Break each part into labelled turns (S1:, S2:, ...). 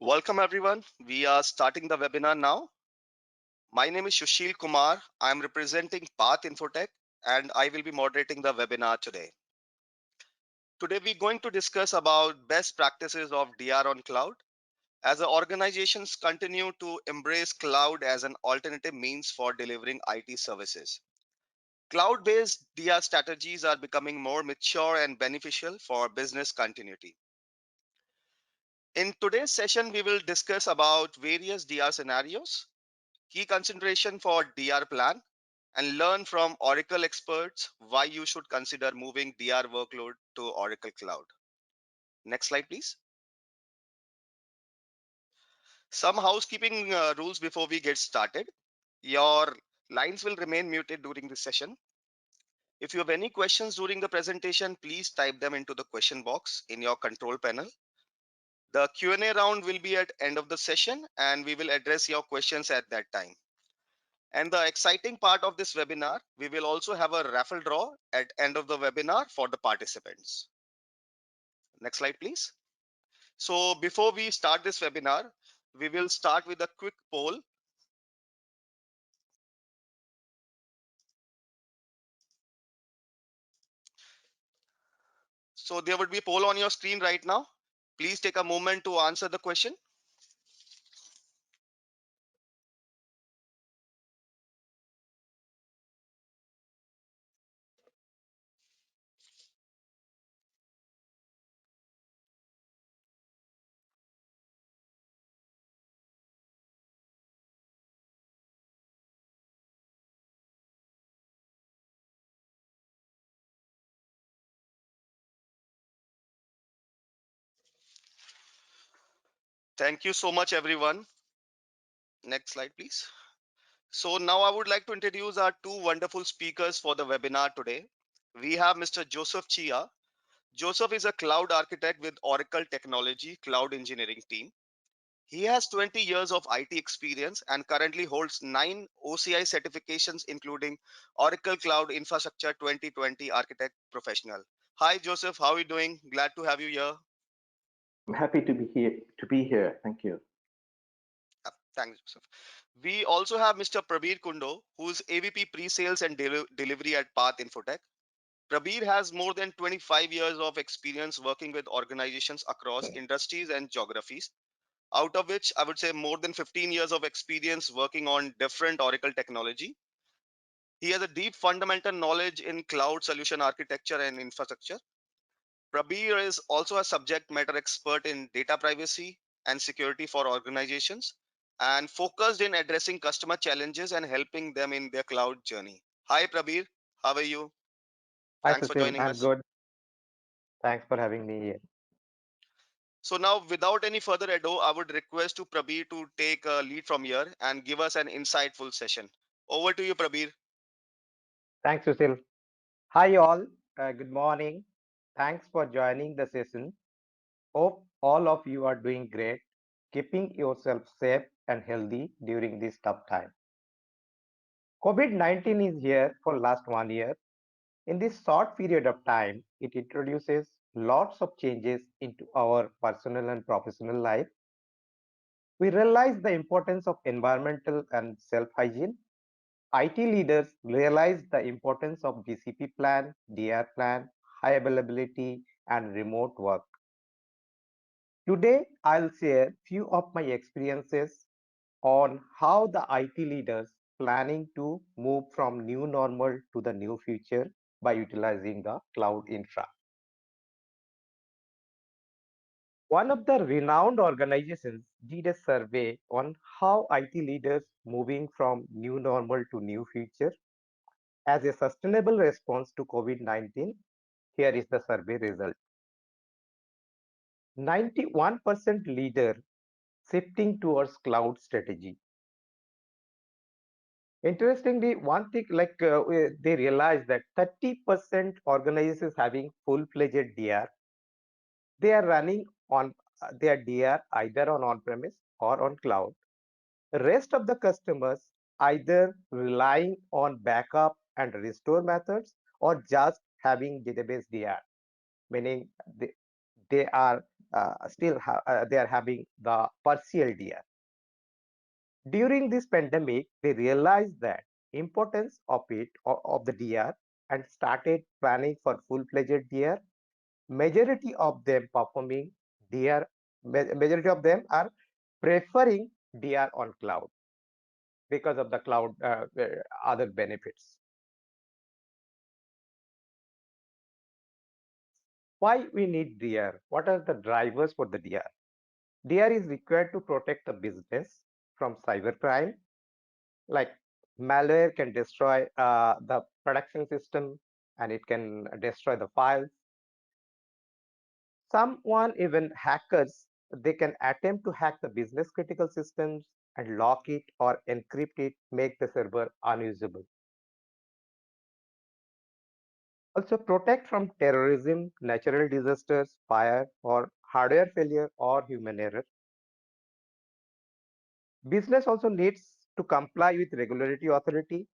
S1: Welcome everyone. We are starting the webinar now. My name is Sushil Kumar. I'm representing Path Infotech and I will be moderating the webinar today. Today we're going to discuss about best practices of DR on cloud as the organizations continue to embrace cloud as an alternative means for delivering IT services. Cloud-based DR strategies are becoming more mature and beneficial for business continuity. In today's session, we will discuss about various DR scenarios, key consideration for DR plan, and learn from Oracle experts why you should consider moving DR workload to Oracle Cloud. Next slide, please. Some housekeeping rules before we get started. Your lines will remain muted during this session. If you have any questions during the presentation, please type them into the question box in your control panel. The Q&A round will be at end of the session and we will address your questions at that time. And the exciting part of this webinar, we will also have a raffle draw at end of the webinar for the participants. Next slide, please. So before we start this webinar, we will start with a quick poll. So there would be a poll on your screen right now. Please take a moment to answer the question. Thank you so much, everyone. Next slide, please. So now I would like to introduce our two wonderful speakers for the webinar today. We have Mr. Joseph Chia. Joseph is a cloud architect with Oracle Technology Cloud Engineering team. He has 20 years of IT experience and currently holds 9 OCI certifications, including Oracle Cloud Infrastructure 2020 Architect Professional. Hi, Joseph. How are you doing? Glad to have you here.
S2: I'm happy to be here. Thank you.
S1: Thanks, Joseph. We also have Mr. Prabir Kundu, who's AVP Pre-Sales and Delivery at Path Infotech. Prabir has more than 25 years of experience working with organizations across industries and geographies, out of which I would say more than 15 years of experience working on different Oracle technology. He has a deep fundamental knowledge in cloud solution architecture and infrastructure. Prabir is also a subject matter expert in data privacy and security for organizations and focused in addressing customer challenges and helping them in their cloud journey. Hi, Prabir. How are you?
S2: Hi,
S1: Thanks for
S2: Sushil.
S1: joining
S2: I'm
S1: us.
S2: good. Thanks for having me here.
S1: So now, without any further ado, I would request to Prabir to take a lead from here and give us an insightful session. Over to you, Prabir.
S2: Thanks, Sushil. Hi, all. Good morning. Thanks for joining the session. Hope all of you are doing great, keeping yourself safe and healthy during this tough time. COVID-19 is here for last 1 year. In this short period of time, it introduces lots of changes into our personal and professional life. We realize the importance of environmental and self-hygiene. IT leaders realize the importance of BCP plan, DR plan, high availability, and remote work. Today, I'll share few of my experiences on how the IT leaders planning to move from new normal to the new future by utilizing the cloud infra. One of the renowned organizations did a survey on how IT leaders moving from new normal to new future as a sustainable response to COVID-19. Here is the survey result. 91% leader shifting towards cloud strategy. Interestingly, one thing they realized that 30% organizations having full-fledged DR, they are running on their DR either on-premise or on cloud. The rest of the customers either relying on backup and restore methods or just having database DR, meaning they are they are having the partial DR. During this pandemic, they realized that importance of the DR and started planning for full-fledged DR. Majority of them performing DR, majority of them are preferring DR on cloud because of the cloud other benefits. Why we need DR? What are the drivers for the DR? DR is required to protect the business from cybercrime, like malware can destroy the production system and it can destroy the files. Someone, even hackers, they can attempt to hack the business critical systems and lock it or encrypt it, make the server unusable. Also protect from terrorism, natural disasters, fire, or hardware failure or human error. Business also needs to comply with regulatory authority.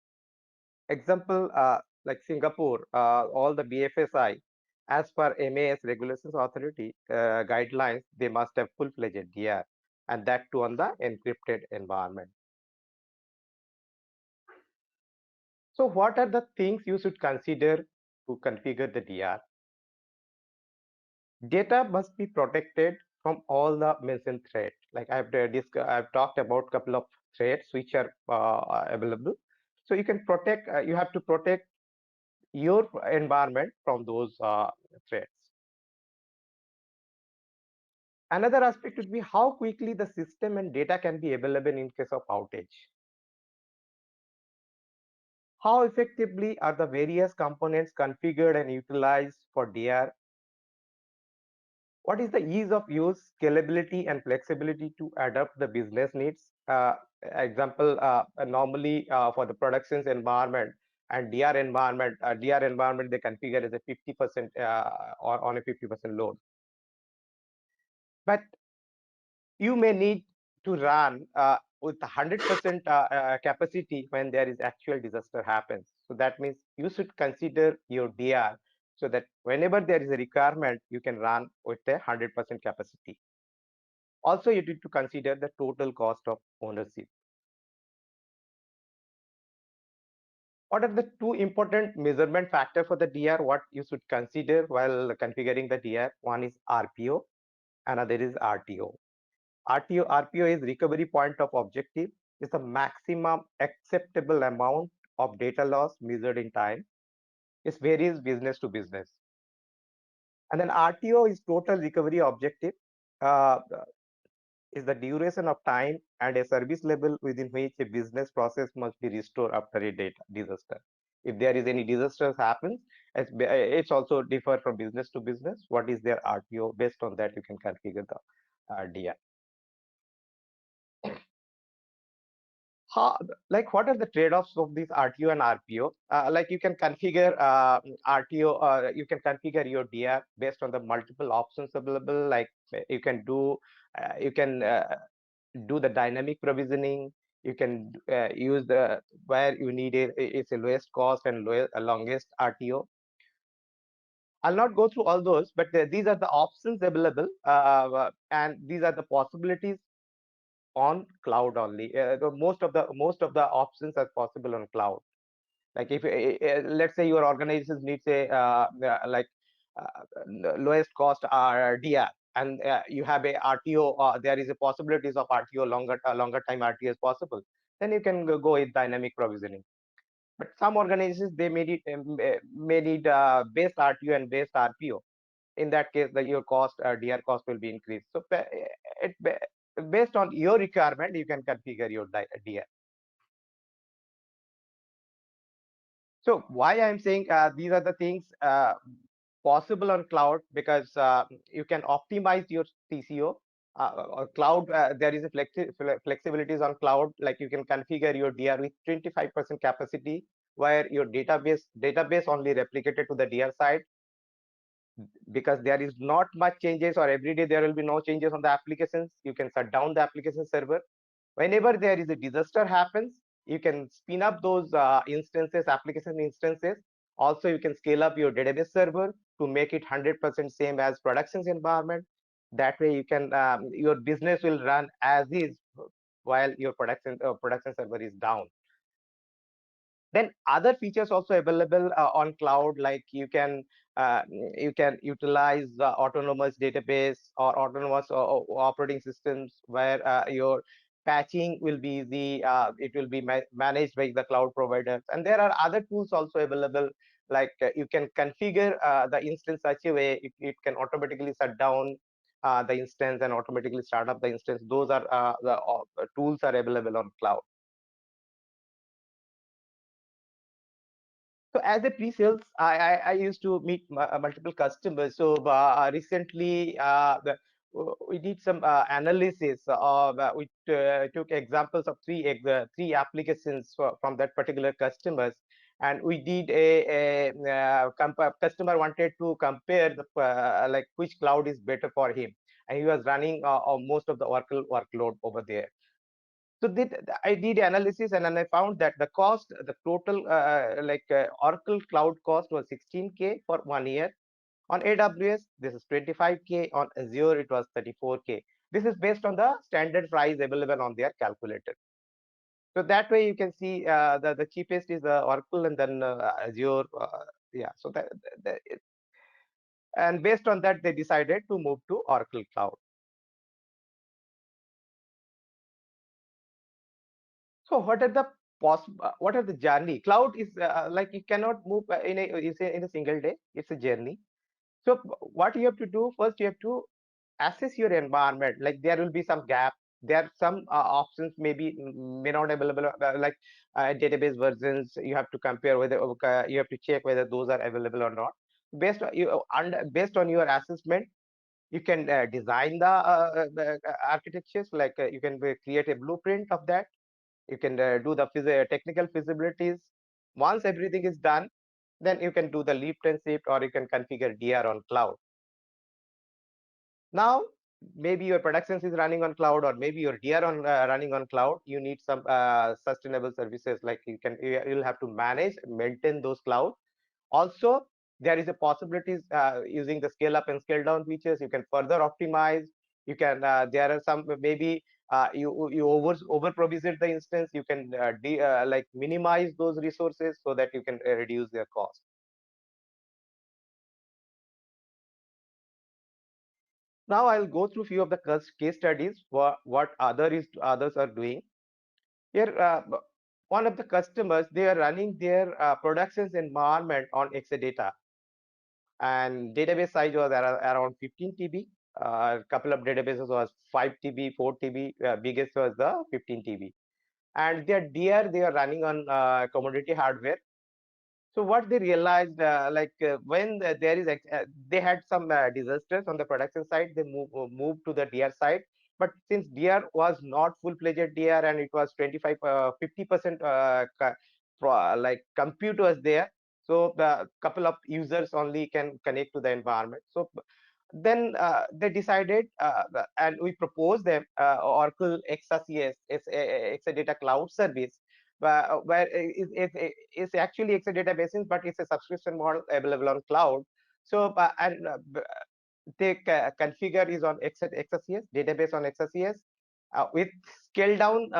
S2: Example, like Singapore, all the BFSI, as per MAS regulations authority guidelines, they must have full-fledged DR, and that too on the encrypted environment. So what are the things you should consider to configure the DR? Data must be protected from all the mentioned threats. Like I've talked about a couple of threats which are available. So you can protect, you have to protect your environment from those threats. Another aspect would be how quickly the system and data can be available in case of outage. How effectively are the various components configured and utilized for DR? What is the ease of use, scalability, and flexibility to adapt the business needs? Example, normally for the productions environment and DR environment, they configure as a 50% or on a 50% load. But you may need to run with 100% capacity when there is actual disaster happens. So that means you should consider your DR so that whenever there is a requirement, you can run with a 100% capacity. Also, you need to consider the total cost of ownership. What are the two important measurement factors for the DR? What you should consider while configuring the DR? One is RPO, another is RTO. RPO is recovery point of objective. It's the maximum acceptable amount of data loss measured in time. It varies business to business. And then RTO is total recovery objective. Uh, is the duration of time and a service level within which a business process must be restored after a data disaster. If there is any disasters happens, it's also differ from business to business. What is their RTO? Based on that, you can configure the DR. How, like what are the trade-offs of this RTO and RPO? Like you can configure RTO, you can configure your DR based on the multiple options available. Like you can do the dynamic provisioning. You can use the where you need it's a lowest cost and longest RTO. I'll not go through all those, but these are the options available, and these are the possibilities on cloud only. Most of the options are possible on cloud. Like if let's say your organization needs a lowest cost DR, and you have a RTO, there is a possibilities of RTO longer time RTO is possible. Then you can go with dynamic provisioning. But some organizations they may need base RTO and base RPO. In that case, your cost DR cost will be increased. So it based on your requirement, you can configure your DR. So why I'm saying these are the things possible on cloud, because you can optimize your TCO. Cloud, there is a flexibilities on cloud, like you can configure your DR with 25% capacity, where your database only replicated to the DR side, because there is not much changes, or every day there will be no changes on the applications. You can shut down the application server. Whenever there is a disaster happens, you can spin up those application instances. Also, you can scale up your database server to make it 100% same as productions environment. That way, you can your business will run as is while your production server is down. Then other features also available on cloud, like you can utilize the autonomous database or autonomous operating systems, where your patching will be easy. It will be managed by the cloud providers, and there are other tools also available, like you can configure the instance such a way it can automatically shut down the instance and automatically start up the instance. Those are the tools are available on cloud. So as a pre-sales, I used to meet multiple customers. So recently, we did some analysis of we took examples of three applications from that particular customers, and we did customer wanted to compare the like which cloud is better for him, and he was running most of the Oracle workload over there. So I did analysis, and then I found that the cost, the total Oracle cloud cost was 16K for 1 year. On AWS, this is 25K. On Azure, it was 34K. This is based on the standard price available on their calculator. So that way you can see the cheapest is Oracle, and then Azure. Yeah. So and based on that, they decided to move to Oracle Cloud. So what are the journey? Cloud is like you cannot move in a single day. It's a journey. So what you have to do first, you have to assess your environment. Like there will be some gap. There are some options maybe may not available, like database versions. You have to compare whether you have to check whether those are available or not. Based on your assessment, you can design the architectures. Like you can create a blueprint of that. You can do the technical feasibilities. Once everything is done, then you can do the lift and shift, or you can configure DR on cloud. Now, maybe your productions is running on cloud, or maybe your DR on running on cloud. You need some sustainable services, like you'll have to manage, maintain those cloud. Also, there is a possibilities using the scale up and scale down features. You can further optimize. You can there are some maybe you over provision the instance. You can like minimize those resources so that you can reduce their cost. Now I'll go through few of the case studies what others are doing. Here, one of the customers, they are running their productions environment on Exadata, and database size was around 15 TB. A couple of databases was 5 TB, 4 TB. Biggest was the 15 TB. And their DR, they are running on commodity hardware. So what they realized, when there is, they had some disasters on the production side, they moved to the DR side. But since DR was not full-fledged DR, and it was 50% like compute was there, so the couple of users only can connect to the environment. So then they decided, and we proposed them Oracle ExaCS, Exadata Cloud Service, where it's actually Exadata basis, but it's a subscription model available on cloud. So they configure is on ExaCS, database on ExaCS, with scale down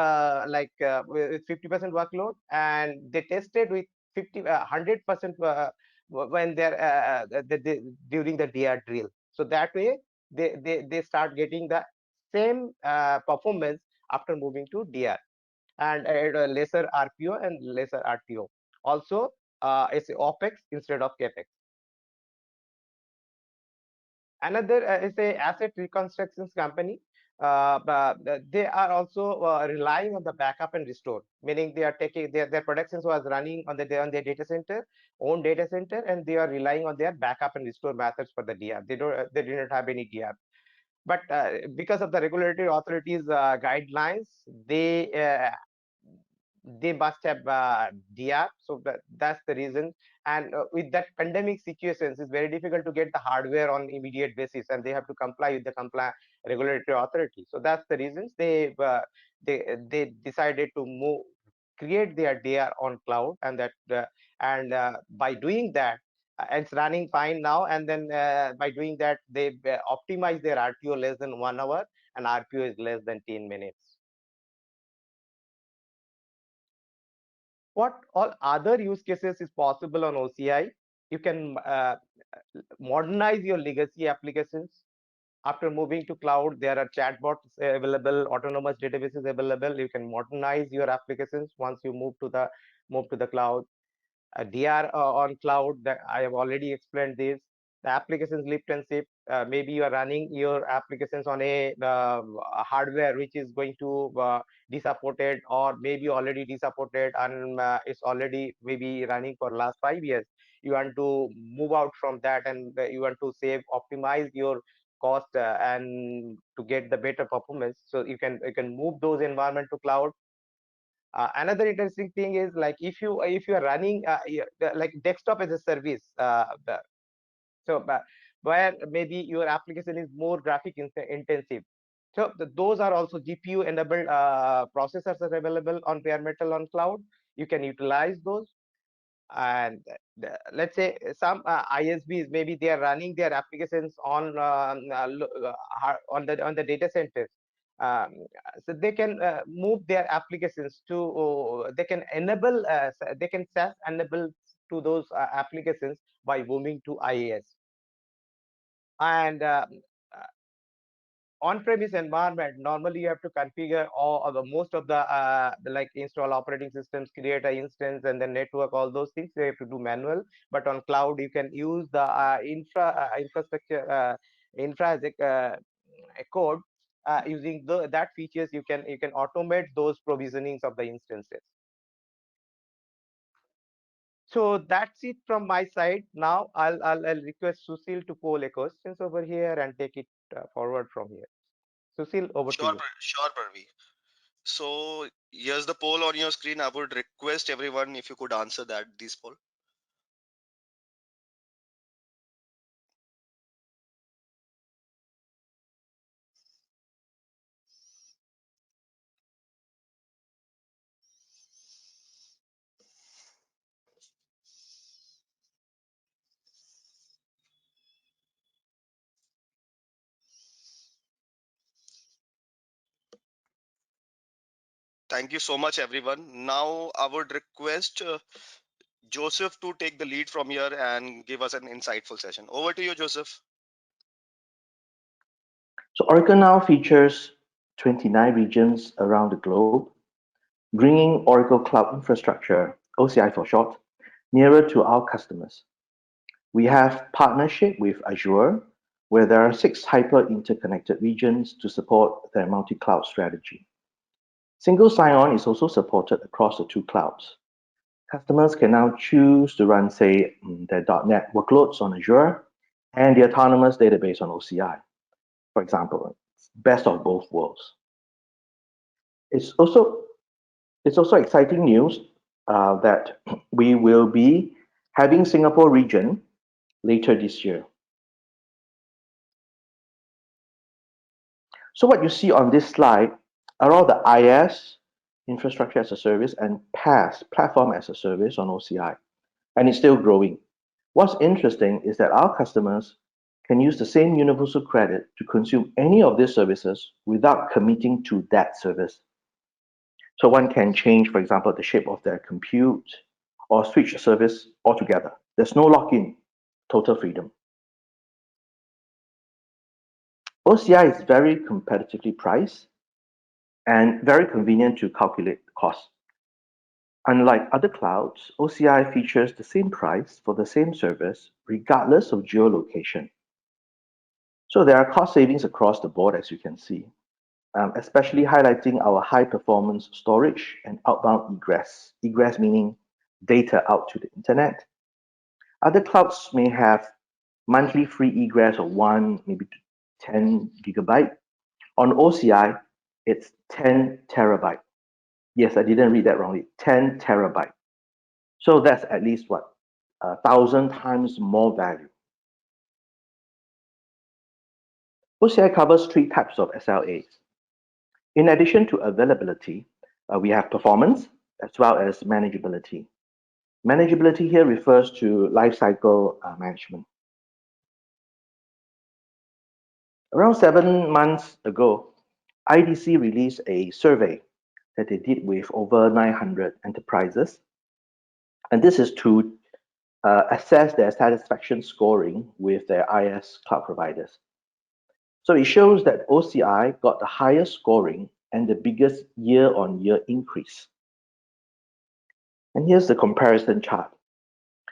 S2: with 50% workload, and they tested with 100% when they're during the DR drill. So that way they start getting the same performance after moving to DR, and at a lesser RPO and lesser RTO. Also, it's OPEX instead of CAPEX. Another is a asset reconstructions company. They are also relying on the backup and restore, meaning they are taking their productions was running on their data center, own data center, and they are relying on their backup and restore methods for the DR. They do not have any DR, but because of the regulatory authorities guidelines, they must have DR. So that's the reason. And with that pandemic situations, it's very difficult to get the hardware on immediate basis, and they have to comply with the regulatory authority. So that's the reasons they decided to create their DR on cloud, and by doing that, It's running fine now, and then by doing that, they optimize their RTO less than 1 hour, and RPO is less than 10 minutes. What all other use cases is possible on OCI? You can modernize your legacy applications. After moving to cloud, there are chatbots available, autonomous databases available. You can modernize your applications once you move to the cloud. DR on cloud, that I have already explained this. The applications lift and shift. Maybe you are running your applications on a hardware which is going to be supported, or maybe already disupported, and it's already maybe running for last 5 years. You want to move out from that, and you want to save, optimize your cost, and to get the better performance. So you can move those environment to cloud. Another interesting thing is, like, if you are running like desktop as a service, so where maybe your application is more graphic intensive. So those are also GPU enabled processors are available on bare metal on cloud. You can utilize those. And let's say some ISVs, maybe they are running their applications on the data centers. Um, so they can move their applications to, they can enable, they can SAS enable to those applications by moving to IaaS. And on-premise environment, normally you have to configure all of most of like install operating systems, create an instance, and then network, all those things you have to do manual. But on cloud, you can use the infrastructure infra as a code. Using that features, you can automate those provisionings of the instances. So that's it from my side. Now I'll request Susil to poll a questions over here and take it forward from here. Susil, over to you.
S1: Sure, Parvi. So here's the poll on your screen. I would request everyone if you could answer this poll. Thank you so much, everyone. Now I would request Joseph to take the lead from here and give us an insightful session. Over to you, Joseph.
S3: So Oracle now features 29 regions around the globe, bringing Oracle Cloud Infrastructure, OCI for short, nearer to our customers. We have partnership with Azure, where there are 6 hyper-interconnected regions to support their multi-cloud strategy. Single sign-on is also supported across the 2 clouds. Customers can now choose to run, say, their .NET workloads on Azure and the autonomous database on OCI. For example, it's best of both worlds. It's also it's also exciting news that we will be having Singapore region later this year. So what you see on this slide are all the IaaS, infrastructure as a service, and PaaS, platform as a service on OCI, and it's still growing. What's interesting is that our customers can use the same universal credit to consume any of these services without committing to that service. So one can change, for example, the shape of their compute or switch service altogether. There's no lock-in, total freedom. OCI is very competitively priced and very convenient to calculate cost. Unlike other clouds, OCI features the same price for the same service regardless of geolocation. So there are cost savings across the board, as you can see, especially highlighting our high performance storage and outbound egress. Egress meaning data out to the internet. Other clouds may have monthly free egress of 1, maybe 10 gigabyte. On OCI, it's 10 terabyte. Yes, I didn't read that wrongly. 10 terabyte. So that's at least what? 1,000 times more value. OCI covers 3 types of SLAs. In addition to availability, we have performance as well as manageability. Manageability here refers to lifecycle management. Around 7 months ago, IDC released a survey that they did with over 900 enterprises. And this is to assess their satisfaction scoring with their IS cloud providers. So it shows that OCI got the highest scoring and the biggest year-on-year increase. And here's the comparison chart.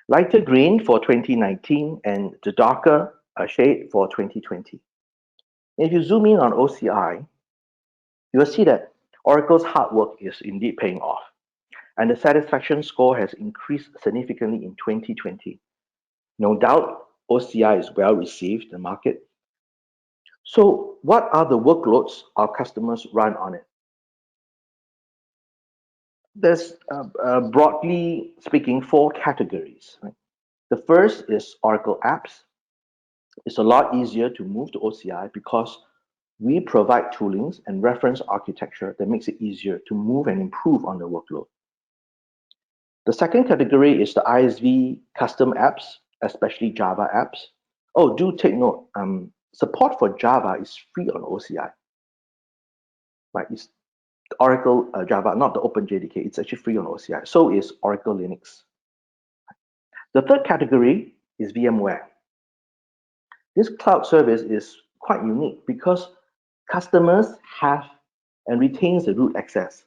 S3: Lighter green for 2019 and the darker shade for 2020. If you zoom in on OCI, you will see that Oracle's hard work is indeed paying off, and the satisfaction score has increased significantly in 2020. No doubt, OCI is well received in the market. So what are the workloads our customers run on it? There's, broadly speaking, 4 categories. Right? The first is Oracle apps. It's a lot easier to move to OCI because we provide toolings and reference architecture that makes it easier to move and improve on the workload. The second category is the ISV custom apps, especially Java apps. Oh, do take note, support for Java is free on OCI. Right, it's Oracle Java, not the OpenJDK. It's actually free on OCI. So is Oracle Linux. The third category is VMware. This cloud service is quite unique because customers have and retains the root access,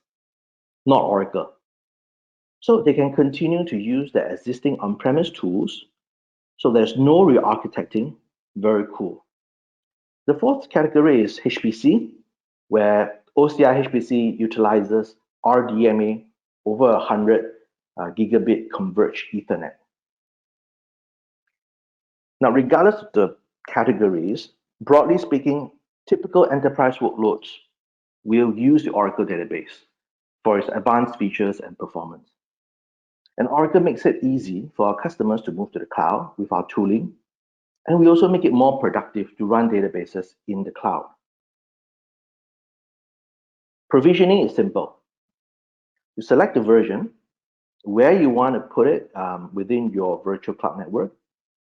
S3: not Oracle. So they can continue to use their existing on-premise tools. So there's no re-architecting. Very cool. The fourth category is HPC, where OCI HPC utilizes RDMA over 100 gigabit converged Ethernet. Now, regardless of the categories, broadly speaking, typical enterprise workloads will use the Oracle database for its advanced features and performance. And Oracle makes it easy for our customers to move to the cloud with our tooling. And we also make it more productive to run databases in the cloud. Provisioning is simple. You select the version, where you want to put it within your virtual cloud network,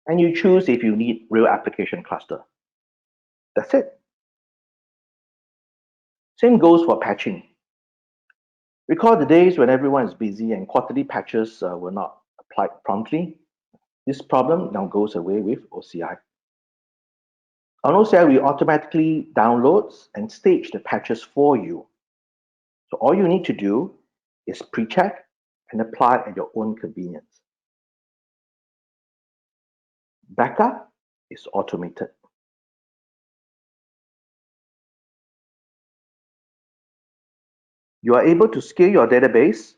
S3: and you choose if you need real application cluster. That's it. Same goes for patching. Recall the days when everyone is busy and quarterly patches were not applied promptly. This problem now goes away with OCI. On OCI, we automatically downloads and stage the patches for you. So all you need to do is pre-check and apply at your own convenience. Backup is automated. You are able to scale your database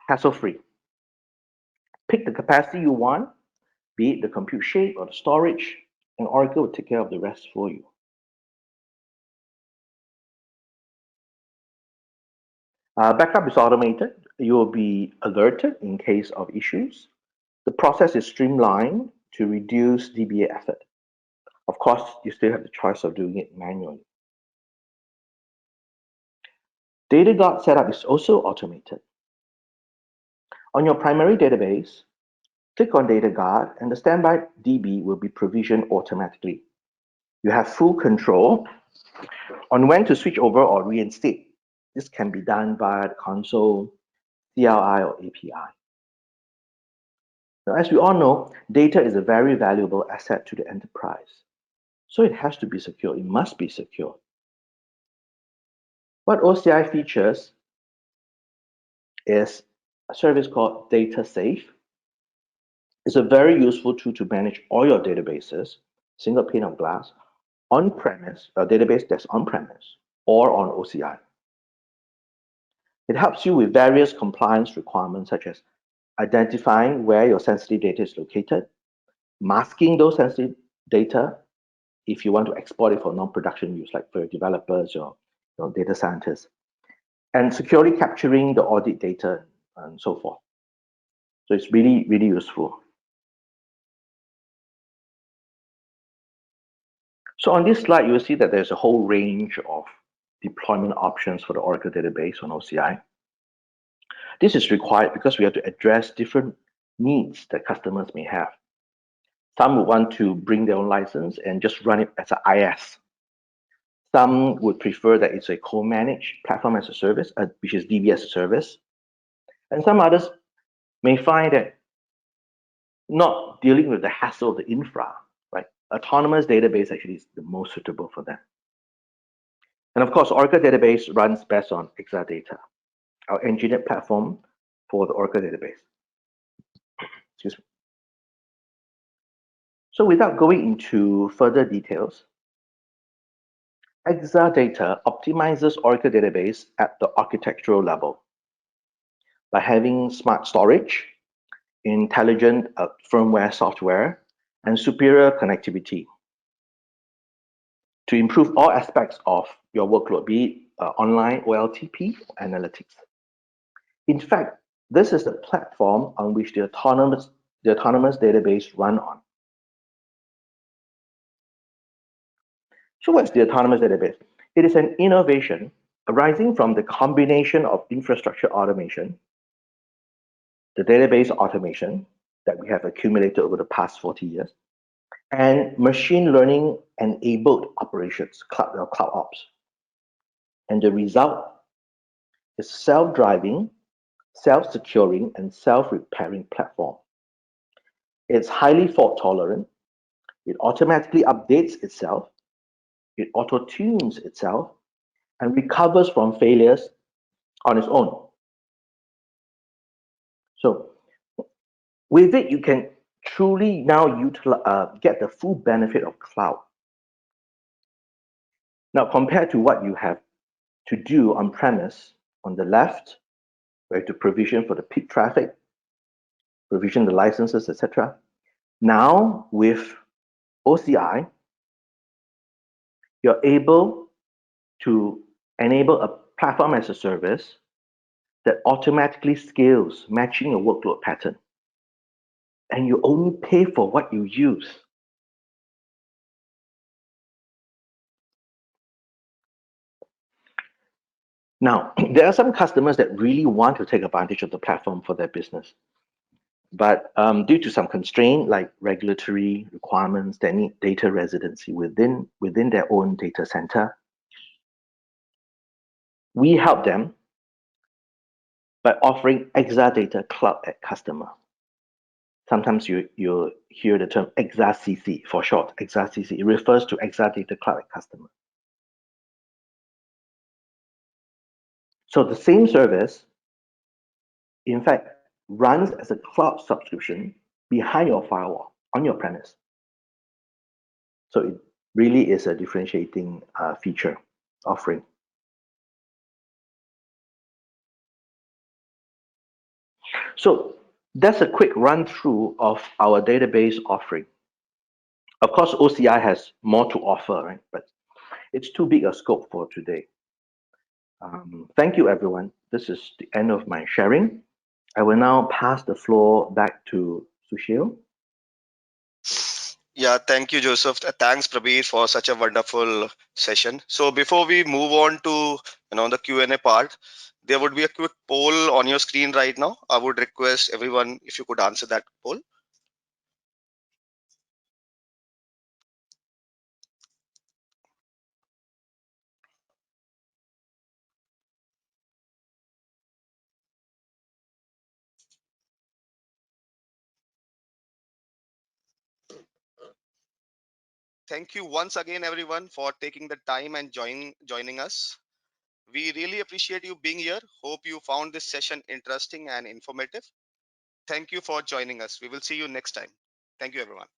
S3: hassle-free. Pick the capacity you want, be it the compute shape or the storage, and Oracle will take care of the rest for you. Backup is automated. You will be alerted in case of issues. The process is streamlined to reduce DBA effort. Of course, you still have the choice of doing it manually. Data guard setup is also automated. On your primary database, click on Data Guard and the standby DB will be provisioned automatically. You have full control on when to switch over or reinstate. This can be done via the console, CLI, or API. Now, as we all know, data is a very valuable asset to the enterprise. So it has to be secure. It must be secure. What OCI features is a service called Data Safe. It's a very useful tool to manage all your databases, single pane of glass, on-premise, a database that's on-premise, or on OCI. It helps you with various compliance requirements such as identifying where your sensitive data is located, masking those sensitive data if you want to export it for non-production use, like for developers or data scientists, and securely capturing the audit data and so forth. So it's really, really useful. So on this slide, you will see that there's a whole range of deployment options for the Oracle database on OCI. This is required because we have to address different needs that customers may have. Some would want to bring their own license and just run it as an IS. Some would prefer that it's a co-managed platform as a service, which is DB as a service. And some others may find that not dealing with the hassle of the infra, right? Autonomous database actually is the most suitable for them. And of course, Oracle database runs best on Exadata, our engineered platform for the Oracle database. Excuse me. So without going into further details, Exadata optimizes Oracle database at the architectural level by having smart storage, intelligent firmware software, and superior connectivity to improve all aspects of your workload, be it online OLTP or analytics. In fact, this is the platform on which the autonomous database run on. So what's the autonomous database? It is an innovation arising from the combination of infrastructure automation, the database automation that we have accumulated over the past 40 years, and machine learning enabled operations, cloud ops. And the result is self-driving, self-securing, and self-repairing platform. It's highly fault tolerant. It automatically updates itself. It auto-tunes itself and recovers from failures on its own. So with it, you can truly now get the full benefit of cloud. Now, compared to what you have to do on premise, on the left, where to provision for the peak traffic, provision the licenses, etc. Now, with OCI, you're able to enable a platform as a service that automatically scales, matching a workload pattern. And you only pay for what you use. Now, there are some customers that really want to take advantage of the platform for their business. But due to some constraint like regulatory requirements, they need data residency within their own data center. We help them by offering Exadata Cloud at Customer. Sometimes you hear the term ExaCC for short, ExaCC. It refers to Exadata Cloud at Customer. So the same service, in fact, runs as a cloud subscription behind your firewall on your premise. So it really is a differentiating feature offering. So that's a quick run through of our database offering. Of course, OCI has more to offer, right? But it's too big a scope for today. Thank you, everyone. This is the end of my sharing. I will now pass the floor back to Sushil.
S1: Yeah, thank you, Joseph. Thanks, Prabir, for such a wonderful session. So before we move on to the Q&A part, there would be a quick poll on your screen right now. I would request everyone if you could answer that poll. Thank you once again, everyone, for taking the time and joining us. We really appreciate you being here. Hope you found this session interesting and informative. Thank you for joining us. We will see you next time. Thank you, everyone.